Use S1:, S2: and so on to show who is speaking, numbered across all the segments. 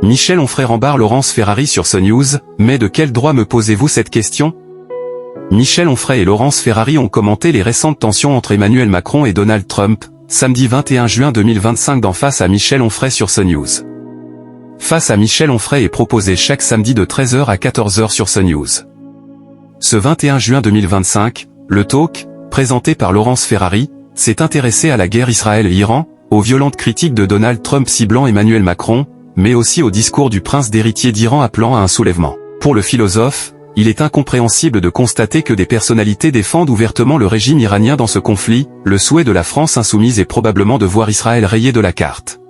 S1: Michel Onfray rembarre Laurence Ferrari sur CNews, mais de quel droit me posez-vous cette question? Michel Onfray et Laurence Ferrari ont commenté les récentes tensions entre Emmanuel Macron et Donald Trump, samedi 21 juin 2025 dans Face à Michel Onfray sur CNews. Face à Michel Onfray est proposé chaque samedi de 13h à 14h sur CNews. Ce 21 juin 2025, le talk, présenté par Laurence Ferrari, s'est intéressé à la guerre Israël-Iran, aux violentes critiques de Donald Trump ciblant Emmanuel Macron, mais aussi au discours du prince d'héritier d'Iran appelant à un soulèvement. Pour le philosophe, il est incompréhensible de constater que des personnalités défendent ouvertement le régime iranien dans ce conflit. Le souhait de la France insoumise est probablement de voir Israël rayé de la carte.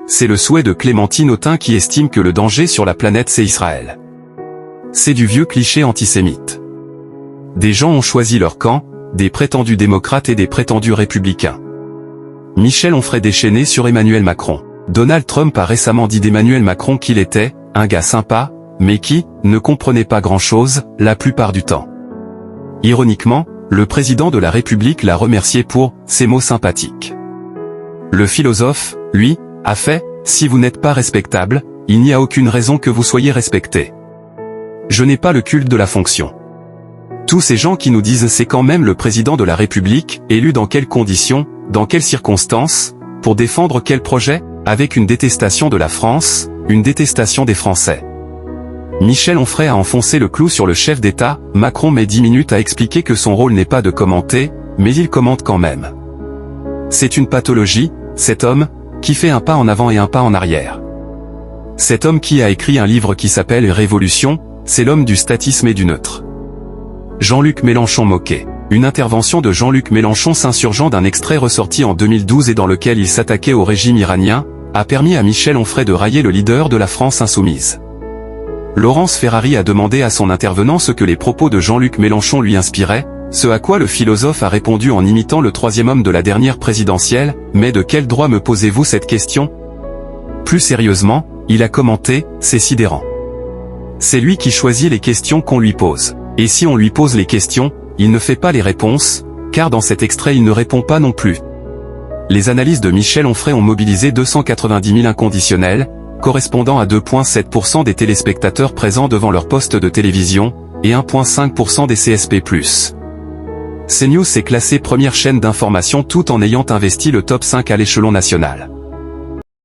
S1: C'est le souhait de Clémentine Autain qui estime que le danger sur la planète c'est Israël. C'est du vieux cliché antisémite. Des gens ont choisi leur camp, des prétendus démocrates et des prétendus républicains. Michel Onfray déchaîné sur Emmanuel Macron. Donald Trump a récemment dit d'Emmanuel Macron qu'il était un gars sympa, mais qui ne comprenait pas grand-chose la plupart du temps. Ironiquement, le président de la République l'a remercié pour ses mots sympathiques. Le philosophe, lui, a fait « Si vous n'êtes pas respectable, il n'y a aucune raison que vous soyez respecté. Je n'ai pas le culte de la fonction. » Tous ces gens qui nous disent c'est quand même le président de la République, élu dans quelles conditions, dans quelles circonstances, pour défendre quel projet, avec une détestation de la France, une détestation des Français. Michel Onfray a enfoncé le clou sur le chef d'État. Macron met 10 minutes à expliquer que son rôle n'est pas de commenter, mais il commente quand même. C'est une pathologie, cet homme, qui fait un pas en avant et un pas en arrière. Cet homme qui a écrit un livre qui s'appelle Révolution, c'est l'homme du statisme et du neutre. Jean-Luc Mélenchon moqué. Une intervention de Jean-Luc Mélenchon s'insurgeant d'un extrait ressorti en 2012 et dans lequel il s'attaquait au régime iranien, a permis à Michel Onfray de railler le leader de la France insoumise. Laurence Ferrari a demandé à son intervenant ce que les propos de Jean-Luc Mélenchon lui inspiraient, ce à quoi le philosophe a répondu en imitant le troisième homme de la dernière présidentielle, « Mais de quel droit me posez-vous cette question ?» Plus sérieusement, il a commenté, « C'est sidérant. C'est lui qui choisit les questions qu'on lui pose. Et si on lui pose les questions, il ne fait pas les réponses, car dans cet extrait il ne répond pas non plus. » Les analyses de Michel Onfray ont mobilisé 290 000 inconditionnels, correspondant à 2,7% des téléspectateurs présents devant leur poste de télévision, et 1,5% des CSP+. CNews s'est classé première chaîne d'information tout en ayant investi le top 5 à l'échelon national.